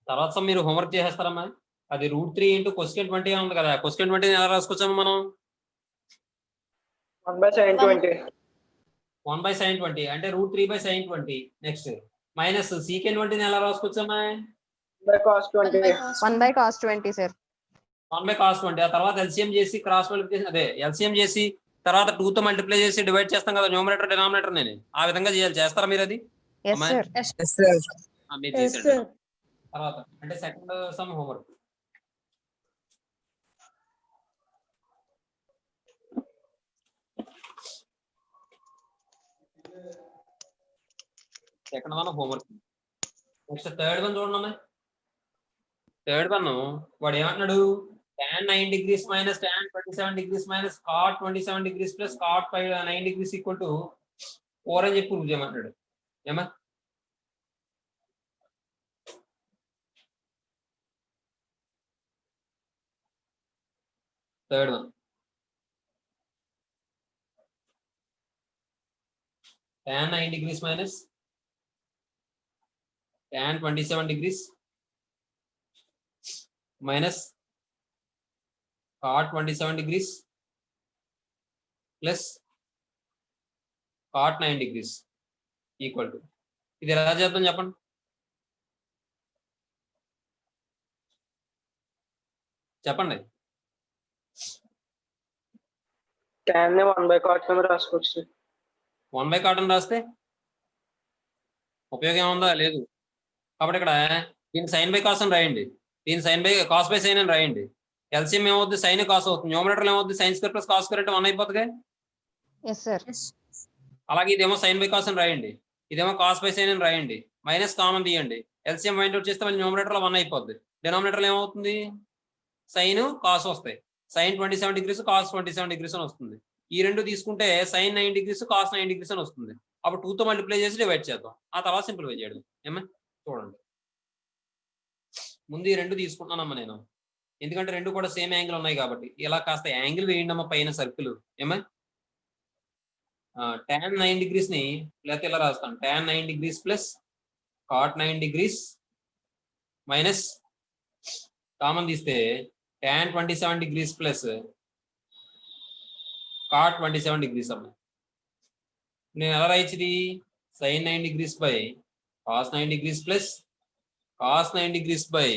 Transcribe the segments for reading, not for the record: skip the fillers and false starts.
తర్వాత మీరు హోంవర్క్ చేసేస్తారమ్మా. అది √3 ఇంటూ క్వశ్చన్ 20 ఉంది కదా, క్వశ్చన్ 20 ఎలా రాసుకొచ్చాము మనం? 1/sin20. 1/sin20 అంటే √3/sin20. నెక్స్ట్ మైనస్ సీకెన్ 20 ఎలా రాసుకొచ్చామా? 1/cos20. 1/cos20 sir. 1/cos20. ఆ తర్వాత ఎల్సిఎం చేసి క్రాస్ మల్టిప్లికేషన్, అదే ఎల్సిఎం చేసి తర్వాత 2 తో మల్టిప్లై చేసి డివైడ్ చేస్తాం కదా న్యూమరేటర్ డినామినేటర్. నేను ఆ విధంగా చేయాలి, చేస్తారా మీరు అది? Yes sir. మీరు చేసేయండి. తర్వాత అంటే second sum homework. Second one homework. Next third one చూడండి. థర్డ్ వన్ వాడు ఏమంటున్నాడు? tan 9 degrees minus tan 27 degrees minus cot 27 degrees plus cot 9 degrees equal to 4 అని చెప్పి ప్రూవ్ చేయమంటాడు. ఏమా third one tan 9 degrees minus tan 27 degrees minus cot 27 degrees plus cot 9 degrees equal to, ఇది ఎలా చేద్దాం చెప్పండి? చెప్పండి. tan ని 1/cot కింద రాసుకోవచ్చు. 1/cot అని రాస్తే ఉపయోగం ఏముందా? లేదు. కాబట్టి ఇక్కడ దీన్ని sin/cos అని రాయండి, దీన్ని cos/sin అని రాయండి. ఎల్సిఎం ఏమవుతుంది? sin cos అవుతుంది. న్యూమరేటర్ ఏమవుతుంది? sin² + cos² అంటే 1 అయిపోతుంది. Yes sir. అలాగే ఇదేమో sin/cos అని రాయండి, ఇదేమో cos/sin అని రాయండి. మైనస్ కామన్ తీయండి, ఎల్సిఎం ఫైండ్ అవుట్ చేస్తే మళ్ళీ న్యూమరేటర్ లో 1 అయిపోద్ది. డినామినేటర్ ఏమవుతుంది? sin cos వస్తాయి. sin 27 degrees cos 27 degrees అని వస్తుంది. ఈ రెండు తీసుకుంటే sin 9 degrees cos 9 degrees అని వస్తుంది. అప్పుడు 2 తో మల్టిప్లై చేసి డివైడ్ చేద్దాం, ఆ తర్వాత సింప్లిఫై చేయడం. ఏమా చూడండి, ముందు ఈ రెండు తీసుకుంటున్నానమ్మా నేను, ఎందుకంటే రెండు కూడా సేమ్ యాంగిల్ ఉన్నాయి కాబట్టి. ఇలా కాస్త యాంగిల్ వేయండి అమ్మా పైన సర్కిల్. ఏమా tan 9 degrees ని లేకపోతే ఇలా రాస్తాను, tan 9 degrees plus cot 9 degrees minus common తీస్తే tan 27 degrees plus cot 27 degrees అమ్మా. నేను ఎలా రాయించింది? sin 9 degrees by cos 9 degrees plus cos 9 degrees by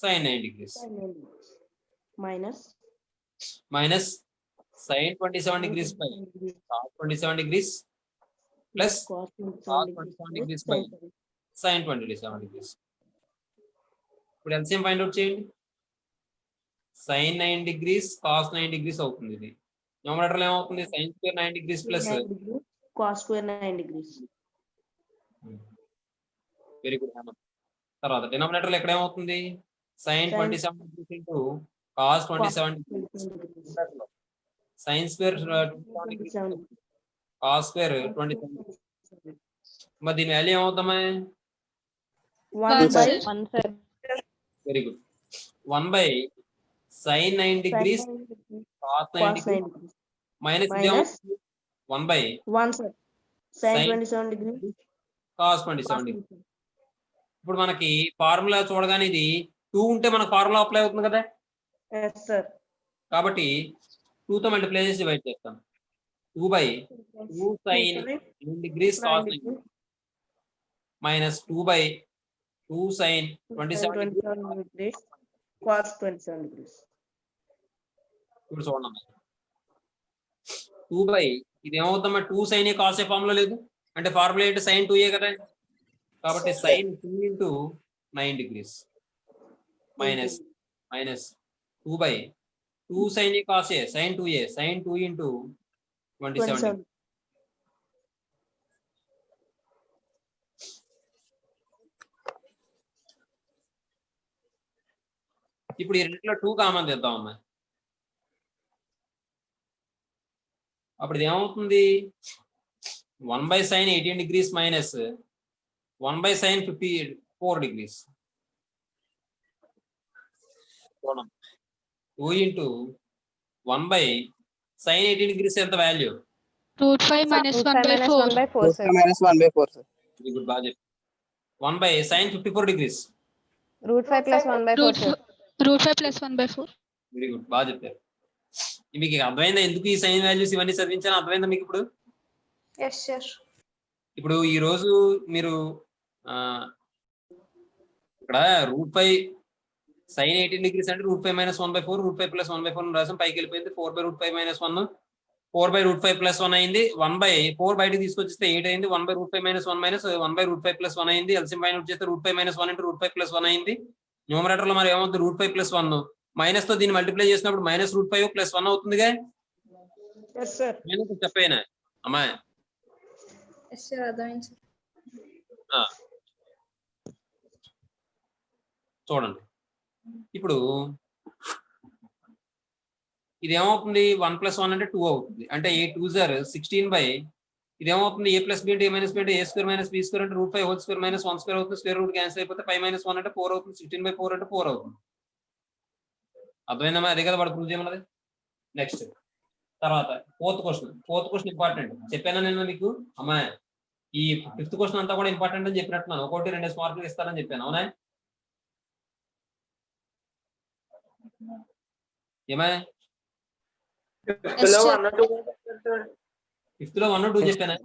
sin 9 degrees minus sin 27 degrees by cos 27 degrees plus cos 27 degrees by sin 27 degrees. ఇప్పుడు LCM find out చేయండి. sin 9 degrees cos 9 degrees అవుతుంది. ఇది numerator ఏమవుతుంది? sin² 9 degrees plus cos² 9 degrees. Very good. తర్వాత denominator ఎక్కడ ఏమవుతుంది? sin 27 degrees into cos 27 degrees sin² 27 cos² 27. మరి దీని వాల్యూ ఏమవుతామా? 1/1 sir. Very good. 1/sin 9 degrees cos 9 degrees minus 1/1 sir sin 27 degrees cos 27 degrees. ఇప్పుడు మనకి ఫార్ములా చూడగానే ఇది 2 ఉంటే మనకు ఫార్ములా అప్లై అవుతుంది కదా. yes sir. కాబట్టి 2 తో మల్టిప్లై చేసి డివైడ్ చేస్తాం. 2/2 sin 9 degrees cos 9 minus 2/2 sin 27 degrees cos 27 degrees. ఇప్పుడు చూడండి, 2 ఇది ఏమవుతామా? 2 sin cos ఫార్మ్ లో లేదు అంటే ఫార్ములా ఏంటి? sin 2a కదా. కాబట్టి sin 2 into 9 degrees minus 2/2 sin cos a sin 2a sin 2 into 27. ఇప్పుడు ఈ రెండిట్లో 2 కామన్ తెద్దాం అమ్మా. అప్పుడు ఇది ఏమవుతుంది? 1/sin 18 degrees minus 1/sin 54 degrees. 2 into 1/sin 18 degrees ఎంత వాల్యూ? √5 minus 1/4. 1/4 సార్. -1/4 సార్. ఇది గుడ్, బాగా చెప్పి. 1/sin 54 degrees √5 plus 1/4 sir. root 5 plus 1/4. Very good, బాగా చెప్పారు. మీకు అర్థమైందా ఎందుకు ఈ సైన్ వాల్యూస్ ఇవన్నీ చదివించాను? అర్థమైందా మీకు ఇప్పుడు? Yes, sir. ఇప్పుడు ఈ రోజు మీరు ఇక్కడ √5 sin 18 degrees అంటే √5 - 1/4, √5 plus 1/4 రాసాం, పైకి వెళ్ళిపోయింది. 4/√5 - 1, 4/√5 plus 1 అయింది. 1/4 బయటకు తీసుకొచ్చిస్తే 8 అయింది. 1/√5 - 1 - 1/√5 plus 1 అయింది. ఎల్సిఎం ఫైండ్ అవుట్ చేస్తే √5 - 1 × √5 plus 1 అయింది. న్యూమరేటర్ లో మరి ఏమవుతుంది? √5 plus 1 మైనస్ తో దీన్ని మల్టిప్లై చేసినప్పుడు -√5 plus 1 అవుతుందిగా. Yes sir. నేను చెప్పేనా అమ్మా? Yes, sir. అర్థమైంది sir. చూడండి ఇప్పుడు ఇది ఏమవుతుంది? 1 + 1 అంటే 2 అవుతుంది. అంటే 8 2s are 16 ఇది ఏమవుతుంది? a + b అంటే a - b అంటే a² - b² అంటే √5 whole square - 1² అవుతుంది. స్క్వేర్ రూట్ క్యాన్సిల్ అయిపోతే 5 - 1 అంటే 4 అవుతుంది. 16/4 అంటే 4 అవుతుంది. అర్థమైందమ్మా? అదే కదా వాడు ప్రూవ్ చేయమన్నది. నెక్స్ట్ తర్వాత ఫోర్త్ క్వశ్చన్ ఇంపార్టెంట్ చెప్పానా నేను మీకు? అమ్మా ఈ 5th క్వశ్చన్ అంతా కూడా ఇంపార్టెంట్ అని చెప్పినట్టున్నాను. 1 2 మార్కులు ఇస్తానని చెప్పాను, అవునా? ఏమా? 5th లో 1 2 5th లో 1 2 చెప్పానా?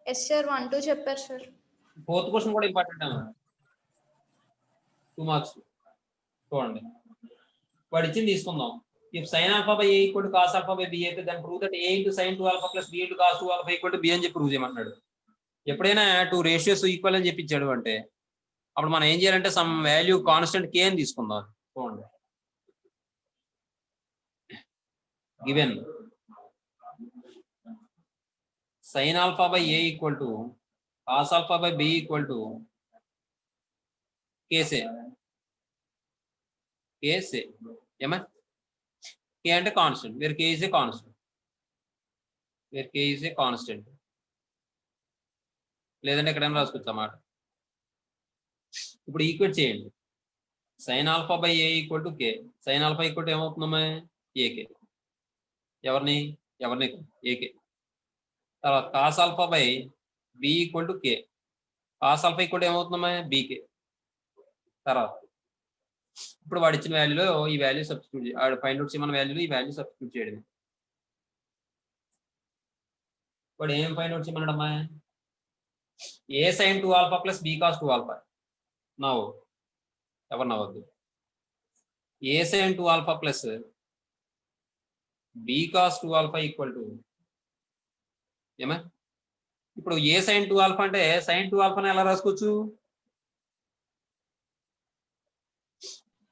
Yes, sir. 1 2 చెప్పారు sir. 4th క్వశ్చన్ కూడా ఇంపార్టెంట్ అమ్మా, 2 మార్క్స్. చూడండి వాడు ఇచ్చింది తీసుకుందాం. if sin alpha by a equal to cos alpha by b అయితే then prove that a into sin 2 alpha plus b into cos 2 alpha equal to b అని చెప్పి prove చేయమంటున్నాడు. ఎప్పుడైనా 2 రేషియోస్ ఈక్వల్ అని చెప్పించాడు అంటే అప్పుడు మనం ఏం చేయాలంటే సమ్ వాల్యూ కాన్స్టెంట్ k అని తీసుకుందాం. చూడండి given sin alpha by a equal to cos alpha by b equal to k से ఏమా? k అంటే constant, where k is a constant, లేదంటే ఎక్కడైనా రాసుకోవచ్చు అన్నమాట. ఇప్పుడు ఈక్వేట్ చేయండి. sin alpha by a equal to k. sin alpha equal to ఏమవుతుందమ్మా? ak. ఎవరిని ak. తర్వాత cos alpha by b equal to k. cos alpha equal to ఏమవుతుందమ్మా? bk. తర్వాత ఇప్పుడు వాడు ఇచ్చిన వాల్యూలో ఈ వాల్యూ సబ్స్టిట్యూట్ ఫైండ్ అవుట్ చేయమన్న వాల్యూలో ఈ వాల్యూ సబ్స్టిట్యూట్ చేయడం. వాడు ఏం find out చేయమన్నాడమ్మా? a sin 2 alpha plus b cos 2 alpha. ఎవరు నవ్వద్దు. a sin 2 alpha plus b cos 2 alpha equal to ఏమా? ఇప్పుడు a sin 2 alpha అంటే sin 2 alpha ఎలా రాసుకోవచ్చు?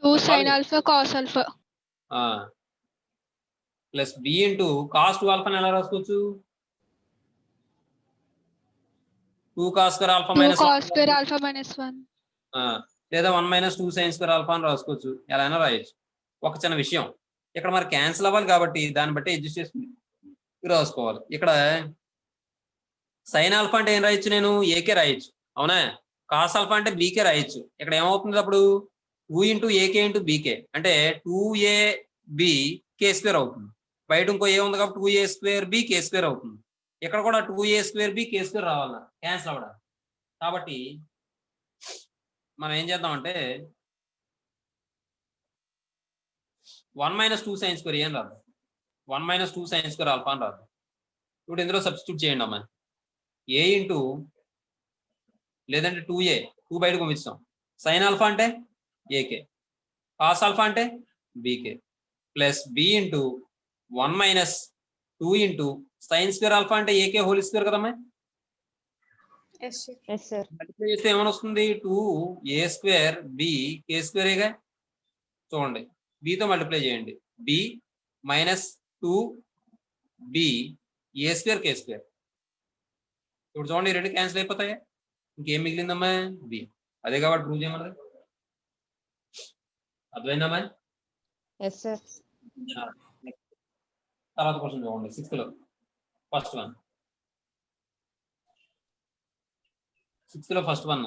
2 sin alpha cos alpha. Plus b into cos 2 alpha ఎలా రాసుకోవచ్చు? 2 cos square alpha 2 minus cos square alpha minus 1. లేదా 1 - 2 sin square alpha అని రాసుకోవచ్చు. ఎలా అయినా రాయొచ్చు. ఒక చిన్న విషయం ఇక్కడ మరి క్యాన్సిల్ అవ్వాలి కాబట్టి దాన్ని బట్టి అడ్జస్ట్ చేసుకుని రాసుకోవాలి. ఇక్కడ sin alpha అంటే ఏం రాయొచ్చు? నేను ఏకే రాయొచ్చు, అవునా? cos alpha అంటే బీకే రాయొచ్చు. ఇక్కడ ఏమవుతుంది అప్పుడు? 2 × ak × bk అంటే 2ab k² అవుతుంది. బయట ఇంకో ఏ ఉంది కాబట్టి 2a² b k² అవుతుంది. ఇక్కడ కూడా 2a² b k² రావాలన్నా క్యాన్సిల్ అవ్వడం. కాబట్టి మనం ఏం చేద్దామంటే 1 - 2 sin square ఏం రాదు, 1 - 2 sin square alpha అని రాదు. ఇప్పుడు ఇందులో సబ్స్టిట్యూట్ చేయండి అమ్మా. a ఇంటూ లేదంటే 2a 2 బయటకు పంపిస్తాం. sin alpha అంటే ak, cos alpha అంటే bk plus b into 1 - 2 into sin square alpha అంటే ak హోల్ స్క్వేర్ కదమ్మా. Yes, sir. Yes sir. Multiply చేస్తే ఏమని వస్తుంది? 2a² b k² ఏగా. చూడండి b తో మల్టిప్లై చేయండి. b - 2b a² k². ఇప్పుడు చూడండి రెండు క్యాన్సిల్ అయిపోతాయా? ఇంకేం మిగిలిందమ్మా? b. అదే కాబట్టి ప్రూవ్ చేయమన్నది. అర్థమైందమ్మా? Yes sir. తర్వాత క్వశ్చన్ చూడండి 6th లో ఫస్ట్ వన్. 6th లో ఫస్ట్ వన్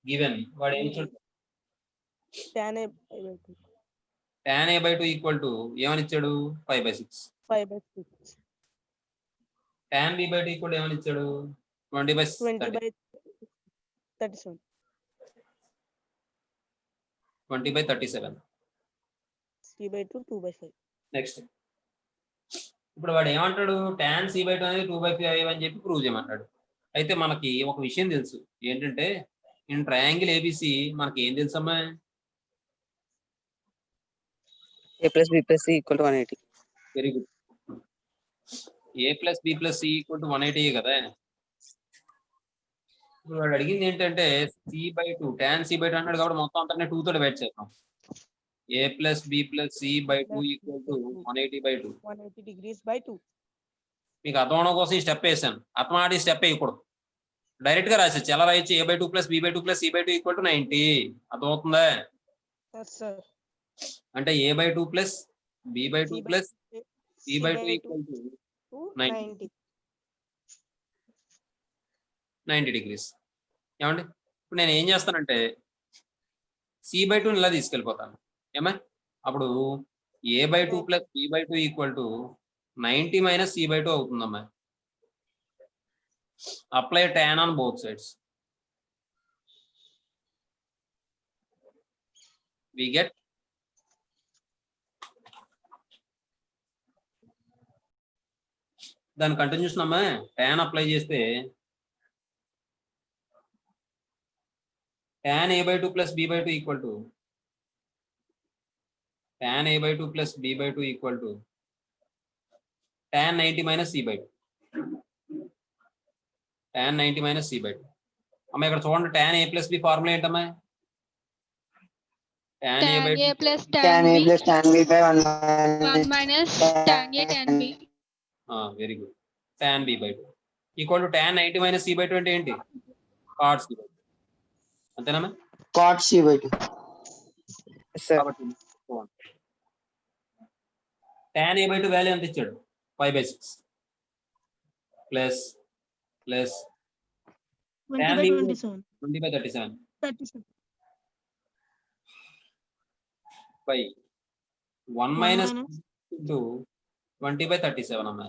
గివెన్ వాడు ఏం ఇచ్చాడు? tan a/2 ఈక్వల్ టు ఏమని ఇచ్చాడు? 5/6. 5/6. tan b/2 ఈక్వల్ ఏమని ఇచ్చాడు? 20/37. 20/37. C/2 2/5. నెక్స్ట్ ఇప్పుడు వాడు ఏమంటాడు tan c/2 అనేది 2/5 అని చెప్పి ప్రూవ్ చేయమంటాడు. అయితే మనకి ఒక విషయం తెలుసు ఏంటంటే ఇన్ ట్రయాంగిల్ ఏబిసి మనకి ఏం తెలుసమ్మా? A plus B plus C equal to 180. Very good. a plus B plus C equal to 180 కదా. ఇప్పుడు వాడు అడిగింది ఏంటంటే c/2 tan c/2 అన్నాడు కాబట్టి మొత్తం అంతా 2 తో డివైడ్ చేద్దాం. a plus B plus c/2 equal to 180/2. 180 degrees by 2. మీకు అర్థం అవడం కోసం ఈ స్టెప్ వేసాను. అర్థం ఆడి స్టెప్ వేయకూడదు, డైరెక్ట్ గా రాసేచ్చు. ఎలా రాయొచ్చు? a/2 plus b/2 plus c/2 equal to 90. అర్థమవుతుందా? Yes, sir. అంటే a/2 plus b/2 plus c/2 C/2 equal to 90. 90 degrees. ఏమండి ఇప్పుడు నేను ఏం చేస్తానంటే c/2 ఇలా తీసుకెళ్ళిపోతాను. ఏమా అప్పుడు a/2 plus b/2 equal to 90 minus c/2 అవుతుందమ్మా. Apply tan on both sides. We get దాని కంటిన్యూషన్ అమ్మా. tan అప్లై చేస్తే tan a/2 plus b/2 equal to tan a/2 plus b/2 equal to tan 90 minus c/2. tan 90 minus c/2. అమ్మ ఇక్కడ చూడండి tan a plus b formula ఏంటమ్మా? tan tan a/2 A plus Tan tan A B plus tan B by 1 1 minus tan A tan B. Very good. tan b/2 equal to tan 90 minus c/2 అంటే ఏంటి? cot c/2. అంతేనమ్మా? cot C/2. Yes, sir. కాబట్టి tan a/2 value ఎంత ఇచ్చాడు? 5/6 plus plus tan b 20/27. 20/37 37. by 1 minus into 20/37 అమ్మా.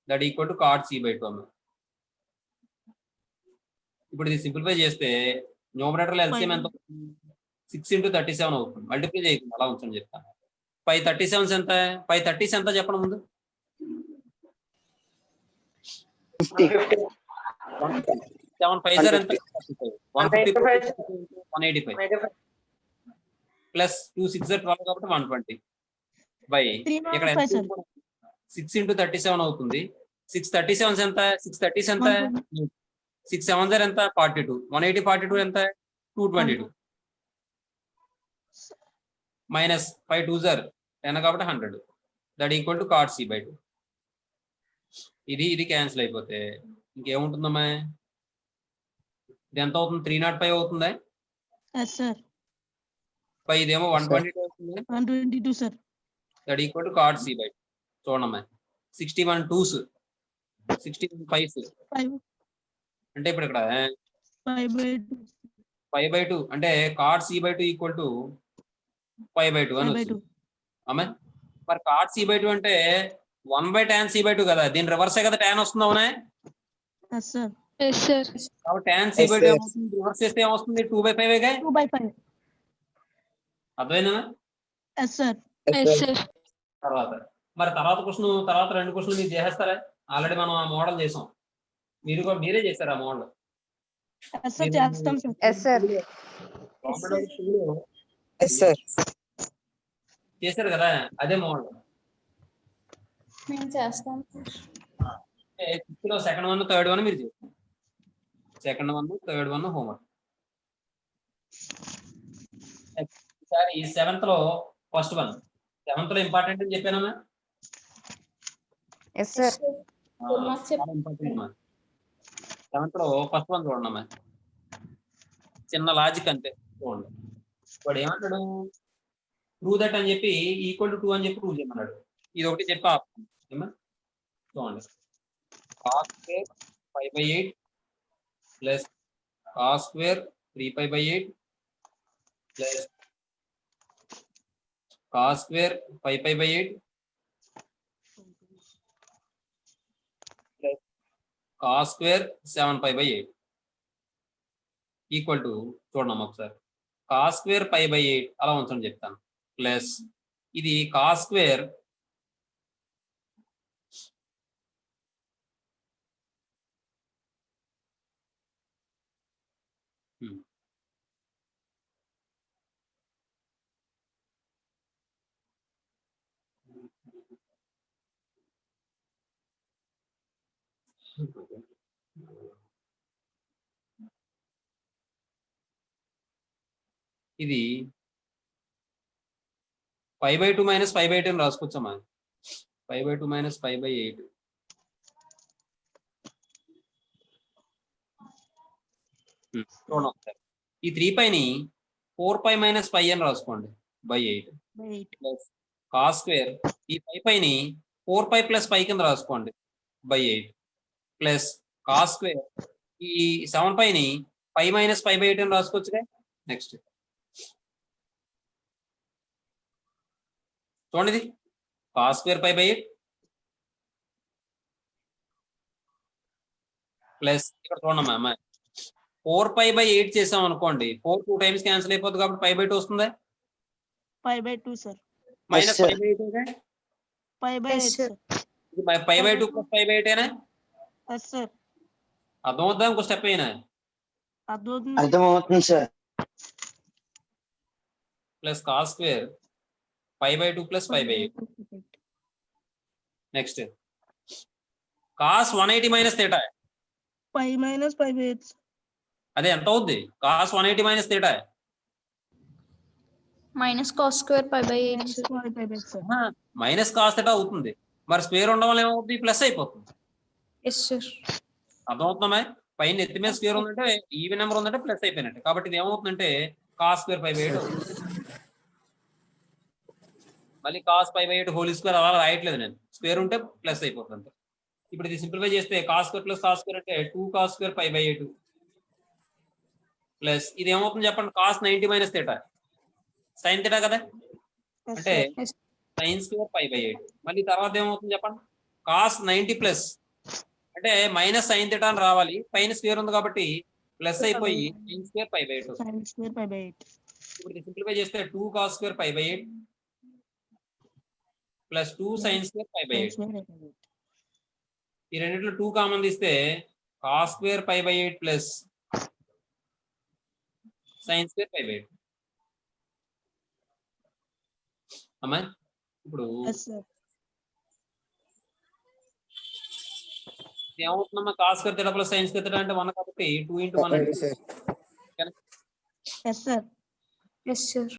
That equal to cot c/2 అమ్మా. ఇప్పుడు ఇది సింప్లిఫై చేస్తే న్యూమరేటర్ లో ఎల్సిఎం ఎంత? 6 into 37 అవుతుంది. మల్టిప్లై చేయకుండా అలా ఉంచండి చెప్తాను. 5/37 ఎంత? 5/30 ఎంత చెప్పండి ముందు? 50. 7 5 ఎంత? 155 185 ప్లస్ 2 6 12 కాబట్టి 120 బై ఇక్కడ 6 into 37 అవుతుంది. 6/37 ఎంత? 6/30 ఎంత? 6 7 ఎంత? 42. 180 42 ఎంత? 222 మైనస్ 5 2 10 కాబట్టి 100. That equal to cot c/2. ఇది క్యాన్సిల్ అయిపోతే ఇంకేముంటుందమ్మా? ఇది ఎంత అవుతుంది? 305 అవుతుందా? Yes, sir. ఇదేమో 122 అవుతుంది. 122, sir. That equal to cot c/2. చూడమ్మా 61 2s 61 5s 5 అంటే ఇప్పుడు ఇక్కడ 5/2. 5/2 అంటే cot c/2 ఈక్వల్ టు 5/2 అని వస్తుంది. అమ్మా మరి cot c/2 అంటే 1/tan c/2 కదా. దీని రివర్సే కదా tan వస్తుంది. అవునా? Yes, sir. Yes, sir. కాబట్టి tan Yes, c/2 sir. ఏమవుతుంది? రివర్స్ చేస్తే ఏమొస్తుంది? 2/5 2/5. అర్థమైందా? Yes, sir. Yes, sir. తర్వాత తర్వాత రెండు క్వశ్చన్లు మీరు చేసేస్తారా? ఆల్రెడీ మనం ఆ మోడల్ చేసాం. మీరే చేశారు ఆ మోడల్. Yes, sir. చేస్తాం, sir. Yes, sir. Yes, sir. చేశారు కదా, అదే మోడల్. నేను చేస్తాను. సెకండ్ వన్ థర్డ్ వన్ మీరు చేస్తారు. Second one third one homework. ఈసారి ఈ 7th లో ఫస్ట్ వన్. 7th లో ఇంపార్టెంట్ అని చెప్పానమ్మా. Yes, sir. ఇంపార్టెంట్ అమ్మా. 7th లో ఫస్ట్ వన్ చూడండి అమ్మా. చిన్న లాజిక్ అంతే చూడండి. వాడు ఏమంటాడు? ప్రూవ్ దట్ అని చెప్పి ఈక్వల్ టు 2 అని చెప్పి ప్రూవ్ చేయమన్నాడు. ఇది ఒకటి చెప్పి ఆపుతుంది. చూడండి cos square 5/8 plus cos square 3π/8 plus cos square 5π/8 plus cos square 7π/8 equal to చూడండి ఒకసారి కాస్ స్క్వేర్ పై బై 8 అలా ఉంచండి చెప్తాను. ప్లస్ ఇది కాస్ స్క్వేర్ ఇది 5/2 మైనస్ 5/8 అని రాసుకోవచ్చమ్మా. 5/2 మైనస్ 5/8 చూడండి ఒకసారి. ఈ 3πని 4π మైనస్ పై అని రాసుకోండి by 8 by 8. Plus cos square ఈ 5πని 4π ప్లస్ పై కింద రాసుకోండి బై 8 ప్లస్ కాస్ స్క్వేర్ ఈ 7πని పై మైనస్ 5/8 అని రాసుకోవచ్చుగా. నెక్స్ట్ చూడండి ఇది cos square pi by 8 plus ఇక్కడ చూడండి అమ్మాయి 4π/8 చేసాం అనుకోండి 4 2 టైమ్స్ క్యాన్సిల్ అయిపోతుంది కాబట్టి π/2 వస్తుంది. 5/2 sir. Minus sir. 5/8 5/8 sir. π/2 plus 5/8 Yes sir. అర్థమవుతుందా ఇంకో స్టెప్ అయినా అర్థమవుతుంది. అర్థమవుతుంది sir. Plus cos square 5/2 plus 5/8 next cos 180 minus theta 5 minus 5/8 sir. అదే ఎంత అవుద్ది cos 180 minus theta minus cos square pi by 8 Minus 5/8 sir. Minus cos theta అవుతుంది. మరి స్క్వేర్ ఉండడం వల్ల ఏమవుతుంది ప్లస్ అయిపోతుంది. yes sir అర్థమవుతుందా? పైన ఎత్తి మీద స్క్వేర్ ఉందంటే ఈవెన్ నెంబర్ ఉందంటే ప్లస్ అయిపోయినట్టు. కాబట్టి ఇది ఏమవుతుందంటే కాస్ స్క్వేర్ 5/8 అవుతుంది. మళ్ళీ కాస్ 5/8 హోల్ స్క్వేర్ అలా రాయట్లేదు నేను, స్క్వేర్ ఉంటే ప్లస్ అయిపోతుంది. ఇప్పుడు ఇది సింప్లిఫై చేస్తే cos square plus cos square అంటే 2 కాస్ స్క్వేర్ 5/8 ప్లస్ ఇది ఏమవుతుంది చెప్పండి cos 90 minus theta sine theta కదా Yes అంటే sir. Sign square 5/8. మళ్ళీ తర్వాత ఏమవుతుంది చెప్పండి కాస్ 90 ప్లస్ అంటే మైనస్ సైన్ థీటా అని రావాలి, పైన స్క్వేర్ ఉంది కాబట్టి ప్లస్ అయిపోయి సైన్ స్క్వేర్ 5/8 వస్తుంది. Sin square pi by 8. ఇప్పుడు సింప్లిఫై చేస్తే 2 cos square 5/8 plus 2 sine square Sin 5/8. square pi by 8. ఈ రెండిట్లో 2 కామన్ తీస్తే cos square 5/8 plus sine square 5/8. అమ్మా ఇప్పుడు Yes sir. ఏమవుతుందమ్మా cos square theta plus sine square theta అంటే 1 కాబట్టి 2 × 1 sir. Yes sir. yes sir